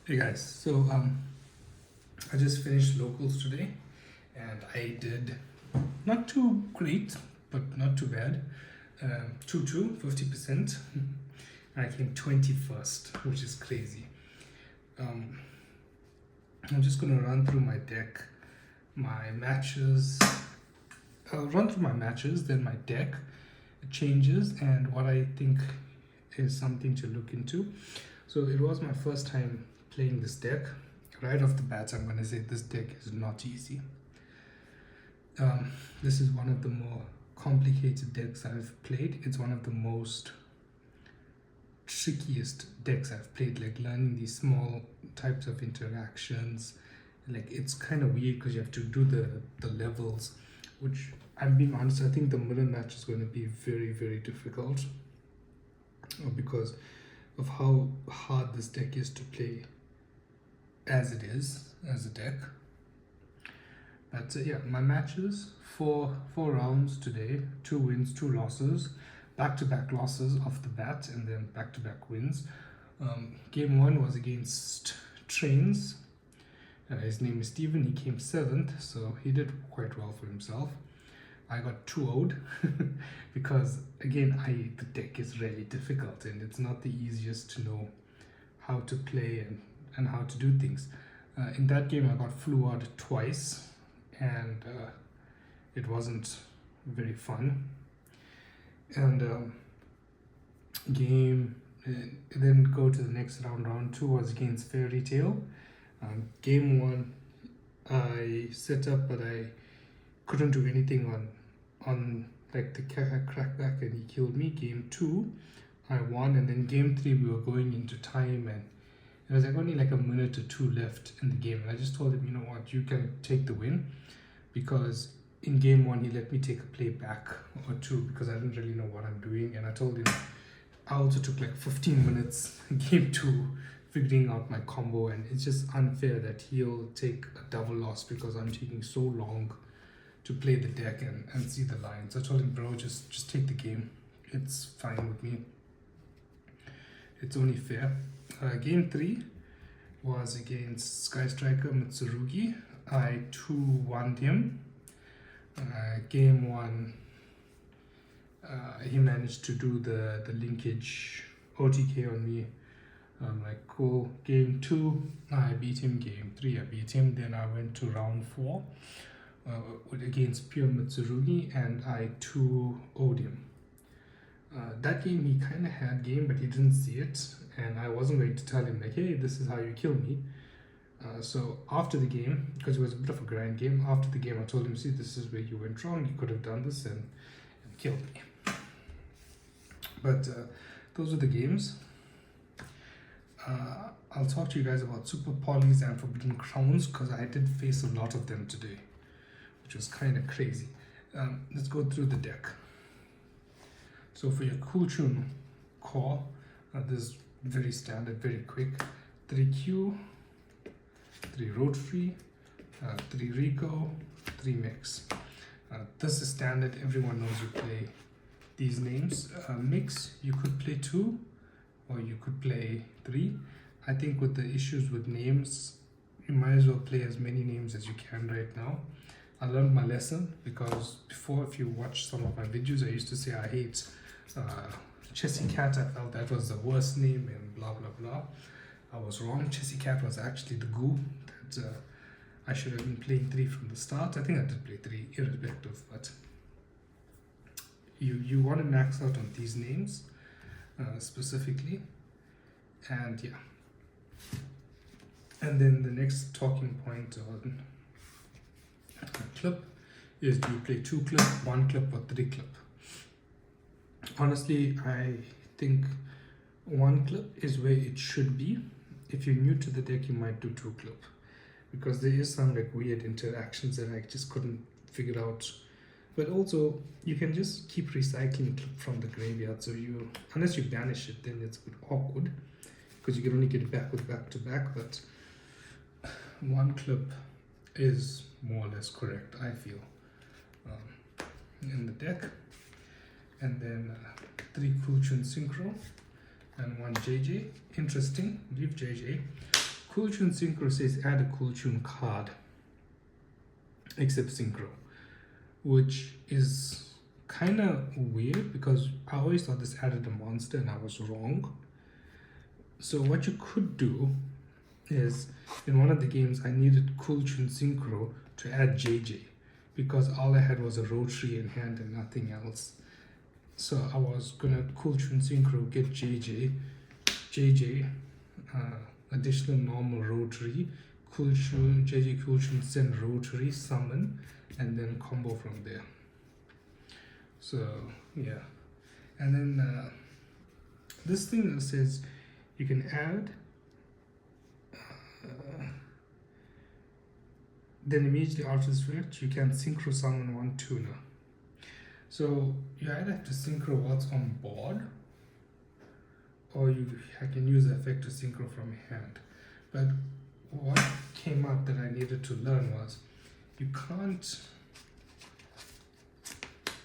Hey guys, I just finished locals today and I did not too great, but not too bad. 2-2, 50%. I came 21st, which is crazy. Um, I'm just gonna run through my deck, my matches. I'll run through my matches, then my deck changes, and what I think is something to look into. So it was my first time playing this deck. Right off the bat, I'm gonna say this deck is not easy. This is one of the more complicated decks I've played. It's one of the most trickiest decks I've played, like learning these small types of interactions. Like it's kind of weird because you have to do the levels, which I'm being honest, I think the middle match is going to be very, very difficult because of how hard this deck is to play as it is, as a deck. But yeah, my matches, four rounds today, 2 wins, 2 losses, back-to-back losses off the bat, and then back-to-back wins. Game 1 was against Trains. His name is Steven. He came 7th, so he did quite well for himself. I got 2-0'd because again, the deck is really difficult and it's not the easiest to know how to play and how to do things. In that game, I got flew out twice, and it wasn't very fun. And then go to the next round. Round 2 was against Fairy Tale. Game 1, I set up, but I couldn't do anything on like the crackback, and he killed me. Game 2, I won, and then game 3 we were going into time, and it was like only like a minute or 2 left in the game, and I just told him, you know what, you can take the win, because in game 1 he let me take a play back or 2 because I didn't really know what I'm doing, and I told him I also took like 15 minutes in game 2 figuring out my combo, and it's just unfair that he'll take a double loss because I'm taking so long to play the deck and see the lines. I told him, bro, just take the game. It's fine with me. It's only fair. Game 3 was against Sky Striker Mitsurugi. I 2-1'd him. Game 1, he managed to do the linkage OTK on me. I'm like, cool. Game 2, I beat him. Game 3, I beat him. Then I went to round 4 against Pure Mitsurugi, and I 2-0'd him. That game, he kind of had game, but he didn't see it, and I wasn't going to tell him like, hey, this is how you kill me. So after the game, because it was a bit of a grind game, after the game I told him, see, this is where you went wrong, you could have done this and killed me. But those are the games. I'll talk to you guys about Super Polys and Forbidden Crowns because I did face a lot of them today, which was kind of crazy. Let's go through the deck. So for your Kewl Tune core, this is very standard, very quick. 3Q, 3 Road Free, 3 Rico, 3 Mix. This is standard, everyone knows you play these names. Mix, you could play 2 or you could play 3. I think with the issues with names, you might as well play as many names as you can right now. I learned my lesson because before, if you watch some of my videos, I used to say I hate Chessy Cat. I felt that was the worst name and blah blah blah. I was wrong. Chessy Cat was actually the goo that I should have been playing 3 from the start. I think I did play 3 irrespective, but you want to max out on these names specifically, and yeah. And then the next talking point on clip is, do you play 2 clip, 1 clip, or 3 clip? Honestly, I think 1 clip is where it should be. If you're new to the deck, you might do 2 clip because there is some like weird interactions that I just couldn't figure out. But also, you can just keep recycling clip from the graveyard. So unless you banish it, then it's a bit awkward because you can only get it back with back to back. But 1 clip is more or less correct, I feel, in the deck. And then 3 Kewl Tune Synchro and 1 JJ. Interesting, leave JJ. Kewl Tune Synchro says add a Kewl Tune card, except Synchro, which is kind of weird because I always thought this added a monster and I was wrong. So what you could do is, in one of the games I needed Kewl Tune Synchro to add JJ because all I had was a rotary in hand and nothing else. So I was gonna Kewl Tune Synchro, get JJ, additional normal rotary, JJ Kewl Tune send rotary, summon, and then combo from there. So yeah, and then this thing that says you can add, then immediately after this effect you can synchro summon one tuner. So you either have to synchro what's on board, or I can use the effect to synchro from hand. But what came up that I needed to learn was you can't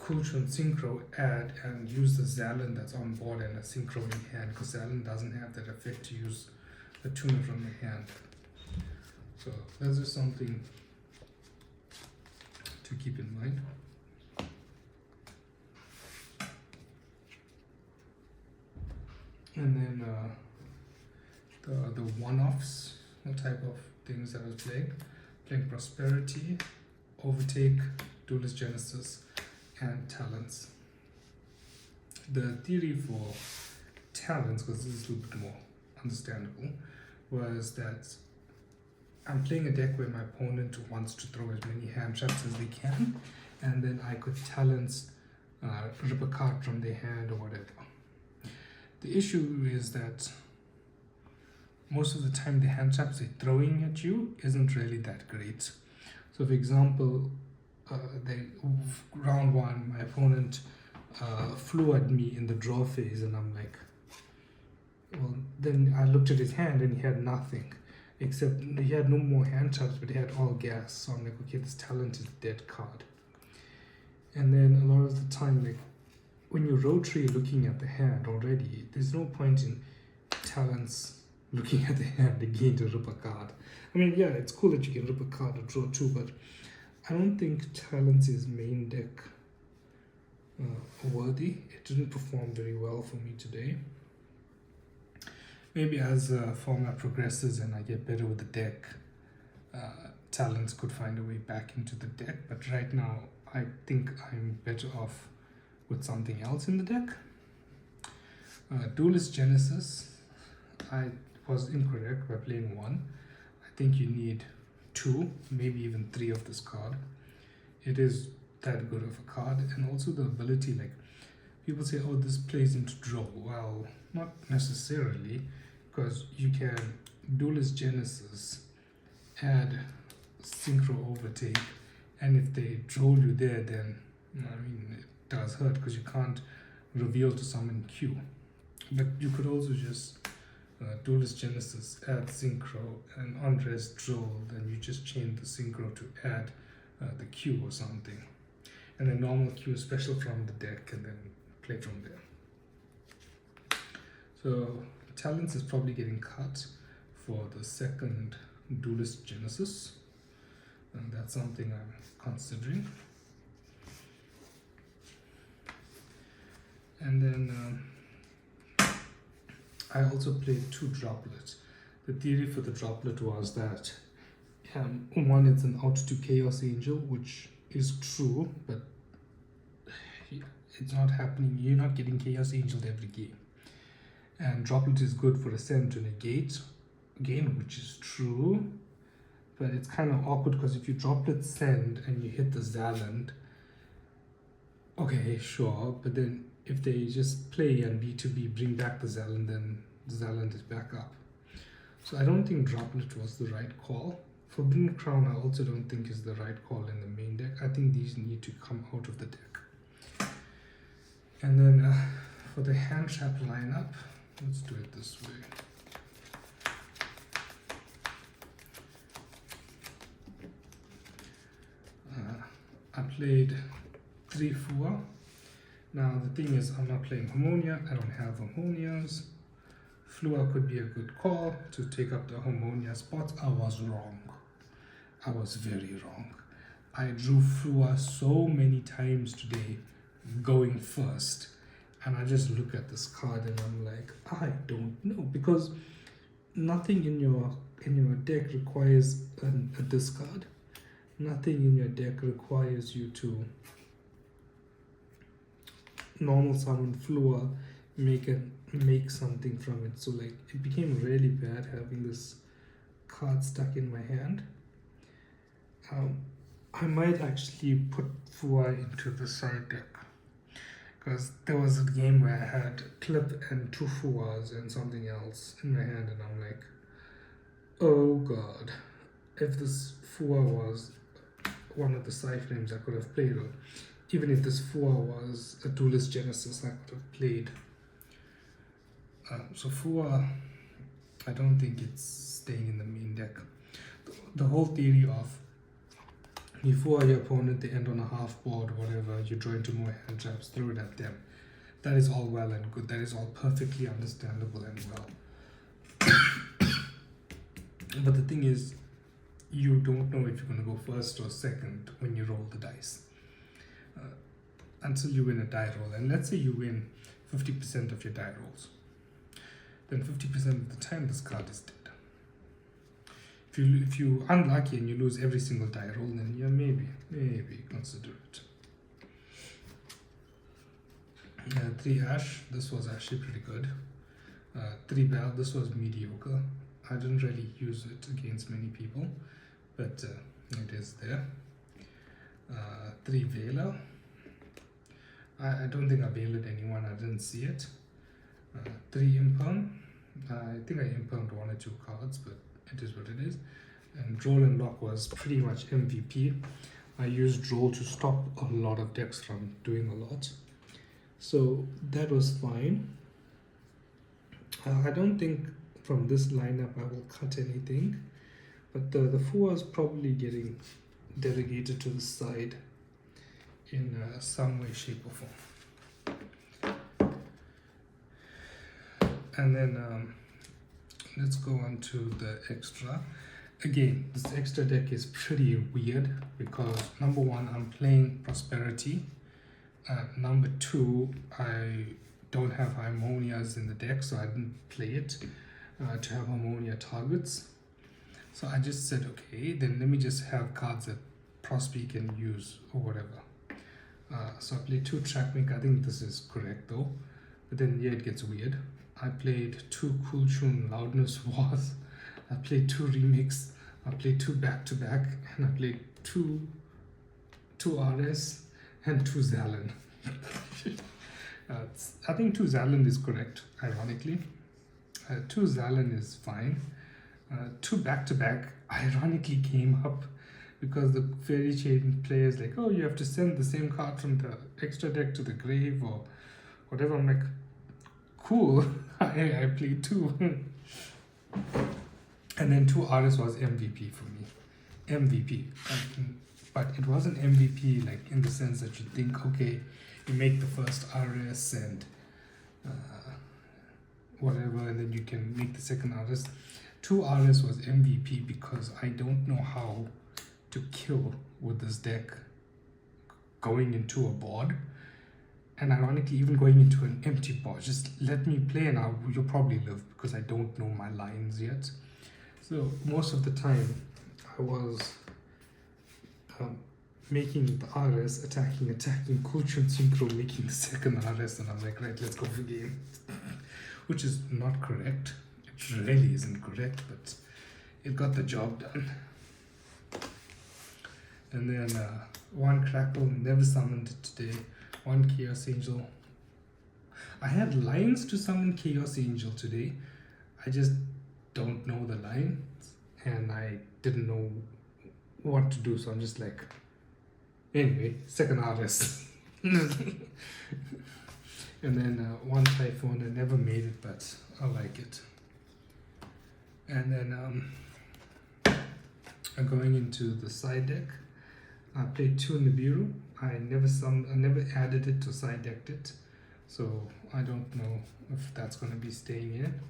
Kewl Tune Synchro add and use the Zalin that's on board and a synchro in hand, because Zalin doesn't have that effect to use a tuner from the hand. So that's just something to keep in mind. And then the one-offs, the type of things that I was playing Prosperity, Overtake, Duelist Genesis, and Talents. The theory for Talents, because this is a little bit more understandable, was that I'm playing a deck where my opponent wants to throw as many hand traps as they can, and then I could Talents rip a card from their hand or whatever. The issue is that most of the time the hand traps they're throwing at you isn't really that great. So for example, round one, my opponent flew at me in the draw phase, and I'm like, well, then I looked at his hand and he had nothing, except he had no more hand traps, but he had all gas. So I'm like, okay, this Talent is a dead card. And then a lot of the time, like, when you're rotary looking at the hand already, there's no point in Talents looking at the hand again to rip a card. I mean, yeah, it's cool that you can rip a card or draw two, but I don't think Talents is main deck worthy. It didn't perform very well for me today. Maybe as format progresses and I get better with the deck, Talents could find a way back into the deck, but right now I think I'm better off with something else in the deck. Duelist Genesis, I was incorrect by playing one. I think you need two, maybe even three of this card. It is that good of a card, and also the ability, like, people say, oh, this plays into draw. Well, not necessarily, because you can Duelist Genesis, add Synchro Overtake, and if they troll you there, then I mean, it does hurt because you can't reveal to summon Q. But you could also just Duelist Genesis, add Synchro, and on res troll, then you just chain the Synchro to add the Q or something. And then normal Q special from the deck, and then play from there. So Talents is probably getting cut for the second Duelist Genesis, and that's something I'm considering. And then I also played two droplets. The theory for the droplet was that one, it's an out to Chaos Angel, which is true, but it's not happening. You're not getting Chaos Angel every game. And droplet is good for a send to negate, again, which is true, but it's kind of awkward because if you droplet send and you hit the Zalin, okay, sure, but then if they just play and B2B bring back the Zalin, then the Zalin is back up. So I don't think droplet was the right call. Forbidden Crown I also don't think is the right call in the main deck. I think these need to come out of the deck. And then for the hand trap lineup, let's do it this way. I played 3 Fua. Now the thing is, I'm not playing Harmonia. I don't have Harmonias. Flua could be a good call to take up the Harmonia spot. I was wrong. I was very wrong. I drew Flua so many times today going first. And I just look at this card and I'm like, I don't know. Because nothing in your deck requires a discard. Nothing in your deck requires you to normal summon Flua, make something from it. So like it became really bad having this card stuck in my hand. I might actually put Flua into the side deck, because there was a game where I had Clip and 2 Fluas and something else in my hand, and I'm like, oh god, if this Flua was one of the side frames I could have played, or even if this Flua was a Duelist Genesis I could have played. So Flua, I don't think it's staying in the main deck. The whole theory of you Flua your opponent, they end on a half board, whatever, you draw into more hand traps, throw it at them. That is all well and good. That is all perfectly understandable and well. But the thing is, you don't know if you're going to go first or second when you roll the dice. Until you win a die roll. And let's say you win 50% of your die rolls. Then 50% of the time this card is dead. If you're unlucky and you lose every single die roll, then yeah, maybe consider it. 3 Ash, this was actually pretty good. 3 Bell, this was mediocre. I didn't really use it against many people, but it is there. 3 Veiler. I don't think I Veilered anyone, I didn't see it. 3 Imperm. I think I impermed 1 or 2 cards, but it is what it is. And Droll and Lock was pretty much MVP. I used Droll to stop a lot of decks from doing a lot. So that was fine. I don't think from this lineup I will cut anything. But the Fua is probably getting delegated to the side in some way, shape or form. And then let's go on to the extra. Again, this extra deck is pretty weird because number 1, I'm playing Prosperity. Number 2, I don't have Harmonias in the deck, so I didn't play it to have Harmonia targets. So I just said, okay, then let me just have cards that Prospe can use or whatever. So I played 2 Trackmaker. I think this is correct though. But then yeah, it gets weird. I played 2 Kewl Tune Loudness Wars. I played 2 Remix. I played 2 back-to-back. And I played 2 RS and 2 Zalin. I think 2 Zalin is correct, ironically. 2 Zalin is fine. 2 back-to-back ironically came up because the Fairy Chain players like, oh, you have to send the same card from the extra deck to the grave or whatever. I'm like, cool. I played 2. And then 2 RS was MVP for me. MVP. But it wasn't MVP like in the sense that you think, okay, you make the first RS and whatever, and then you can make the second RS. 2 RS was MVP because I don't know how to kill with this deck going into a board. And ironically, even going into an empty board. Just let me play and you'll probably live because I don't know my lines yet. So most of the time, I was making the RS, attacking, Kewl Tune Synchro, making the second RS, and I'm like, right, let's go for game. Which is not correct. It really isn't correct, but it got the job done. And then 1 Crackle, never summoned it today. 1 Chaos Angel. I had lines to summon Chaos Angel today. I just don't know the lines, and I didn't know what to do, so I'm just like, anyway, second RS. And then 1 Typhoon. I never made it, but I like it. And then going into the side deck, I played 2 Nibiru. I never added it to side decked it, so I don't know if that's going to be staying in.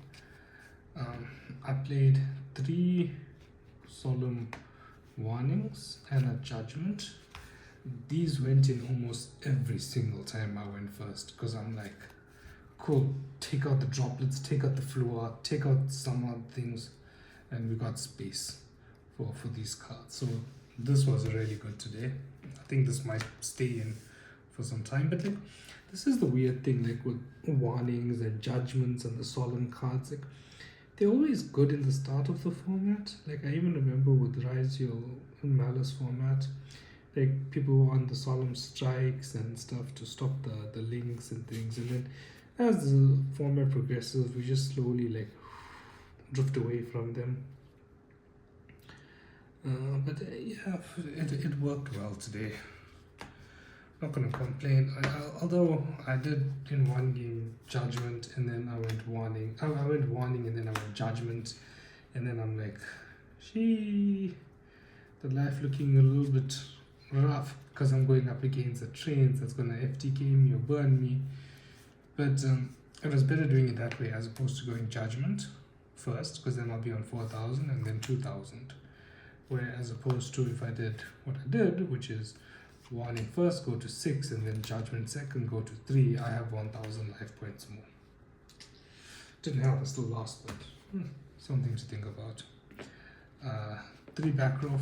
I played 3 solemn warnings and a judgment. These went in almost every single time I went first because I'm like, cool, take out the droplets, take out the floor, take out some other things, and we got space for these cards. So this was really good today. I think this might stay in for some time, but like this is the weird thing, like with warnings and judgments and the solemn cards, like they're always good in the start of the format. Like I even remember with Rise Your Malice format, like people were on the solemn strikes and stuff to stop the links and things, and then as the format progresses we just slowly like drift away from them. But yeah, it worked well today. Not gonna complain. Although I did in one game judgment and then I went warning. I went warning and then I went judgment, and then I'm like, the life looking a little bit rough because I'm going up against the trains that's gonna FTK me or burn me. But it was better doing it that way as opposed to going judgment first, because then I'll be on 4,000 and then 2,000. Where as opposed to if I did what I did, which is warning first, go to 6, and then judgment second, go to 3, I have 1,000 life points more. Didn't help, I still lost, but something to think about. 3 back row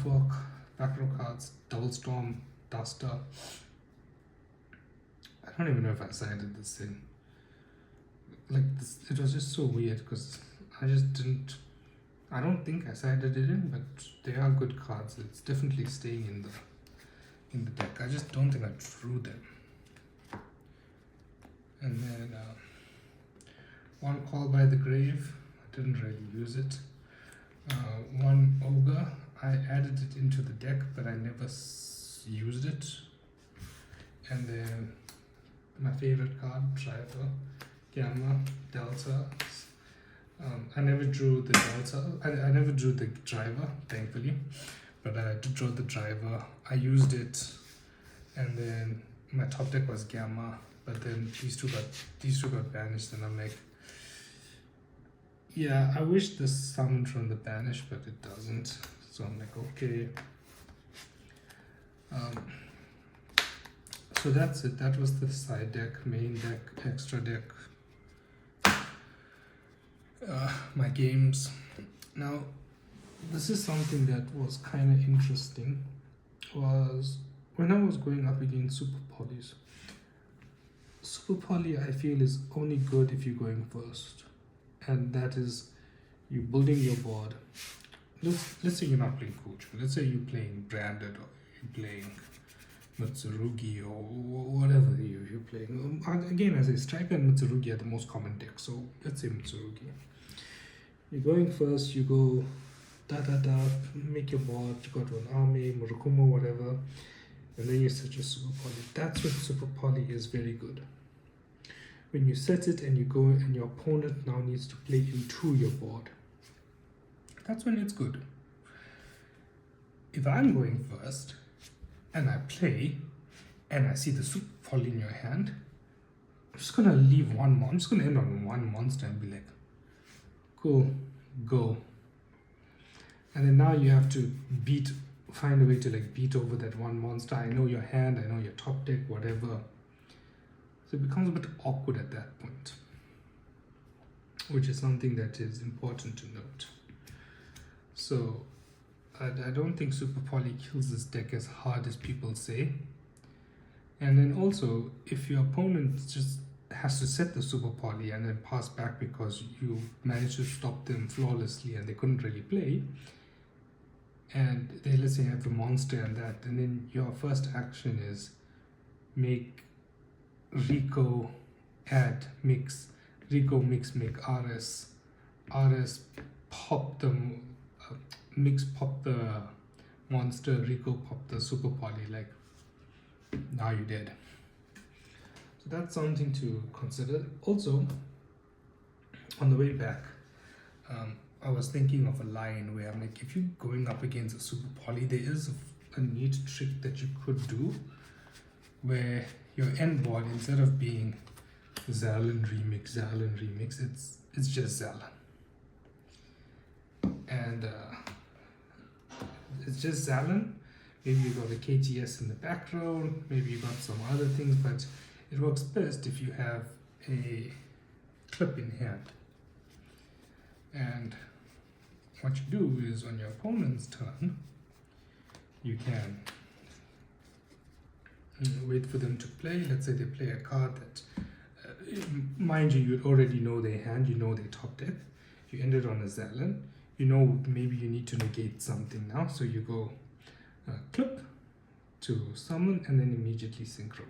cards, Double Storm, Duster. I don't even know if I sided this thing. Like this, it was just so weird because I don't think I sided it in, but they are good cards. It's definitely staying in the deck. I just don't think I drew them. And then one Call by the Grave. I didn't really use it. One Ogre. I added it into the deck, but I never used it. And then my favorite card, Driver, Gamma, Delta. I never drew the Delta. I never drew the Driver, thankfully, but I did draw the Driver. I used it, and then my top deck was Gamma, but then these two got banished, and I'm like, yeah, I wish this summoned from the banish, but it doesn't. So I'm like, okay. So that's it. That was the side deck, main deck, extra deck. My games. Now, this is something that was kind of interesting. Was when I was going up against Super Polys. Super Poly, I feel, is only good if you're going first, and that is you building your board. Let's say you're not playing Coach. Let's say you're playing Branded, or you're playing Mitsurugi, or whatever you're playing. Again, as a striker and Mitsurugi are the most common decks, so let's say Mitsurugi. You're going first, you go make your board, you got one army, Murakuma, whatever, and then you set your Super Poly. That's when Super Poly is very good. When you set it and you go and your opponent now needs to play into your board, that's when it's good. If I'm going first and I play and I see the Super Poly in your hand, I'm just gonna leave one monster. I'm just gonna end on one monster and be like, cool, go. And then now you have to find a way to like beat over that one monster. I know your hand, I know your top deck, whatever. So it becomes a bit awkward at that point, which is something that is important to note. So I don't think Super Poly kills this deck as hard as people say. And then also, if your opponent just has to set the Super Poly and then pass back because you managed to stop them flawlessly and they couldn't really play, and they, let's say, have the monster and that, and then your first action is make Rico make RS pop the pop the monster, Rico pop the Super Poly, like, now you're dead. So that's something to consider. Also, on the way back, I was thinking of a line where I'm like, if you're going up against a Super Poly, there is a neat trick that you could do where your end board, instead of being Zalin remix, it's just Zalin. it's just Zallen. Maybe you got a KTS in the background, maybe you got some other things, but it works best if you have a clip in hand. And what you do is on your opponent's turn, you can wait for them to play. Let's say they play a card that, mind you, you already know their hand, you know their top deck. You end it on a Zallen. You know maybe you need to negate something now, so you go clip to summon and then immediately synchro.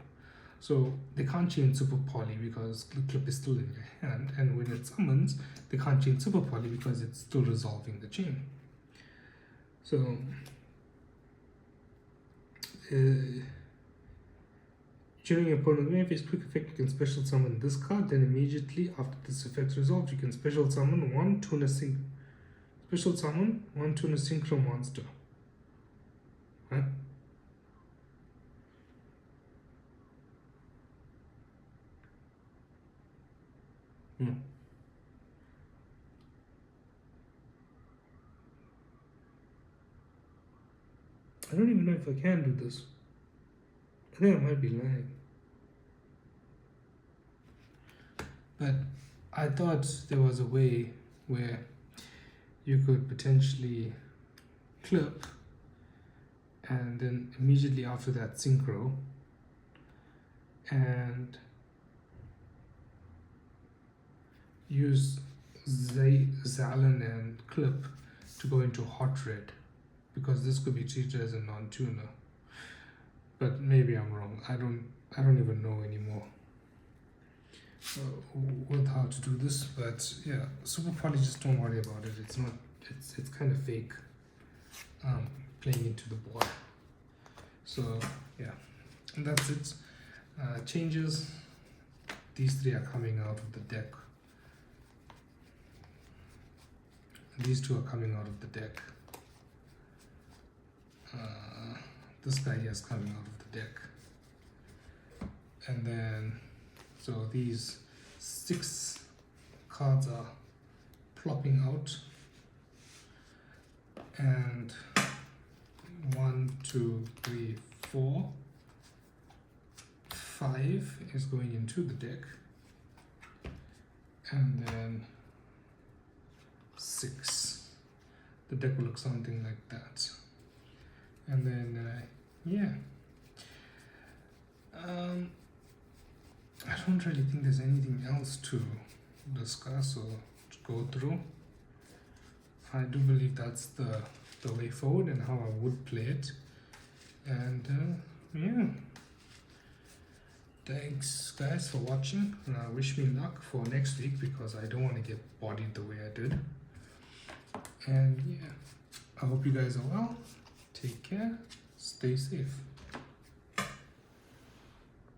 So they can't chain Super Poly because the clip is still in your hand, and when it summons, they can't chain Super Poly because it's still resolving the chain. So during your opponent's wave, his quick effect, you can special summon this card, then immediately after this effect resolved, you can special summon one tuner synchro monster. Huh? I don't even know if I can do this. I think I might be lying. But I thought there was a way where you could potentially clip and then immediately after that synchro and use Zallen and clip to go into hot red, because this could be treated as a non-tuner. But maybe I'm wrong. I don't even know anymore with how to do this. But yeah, Super Poly, just don't worry about it. It's not. It's kind of fake. Playing into the board. So yeah, and that's it. Changes. These three are coming out of the deck. These two are coming out of the deck. This guy here is coming out of the deck. And then, so these 6 cards are plopping out. And 1, 2, 3, 4, 5 is going into the deck. And then 6. The deck will look something like that. And then, yeah. I don't really think there's anything else to discuss or to go through. I do believe that's the way forward and how I would play it. And yeah. Thanks guys for watching. Wish me luck for next week, because I don't want to get bodied the way I did. And yeah, I hope you guys are well. Take care. Stay safe.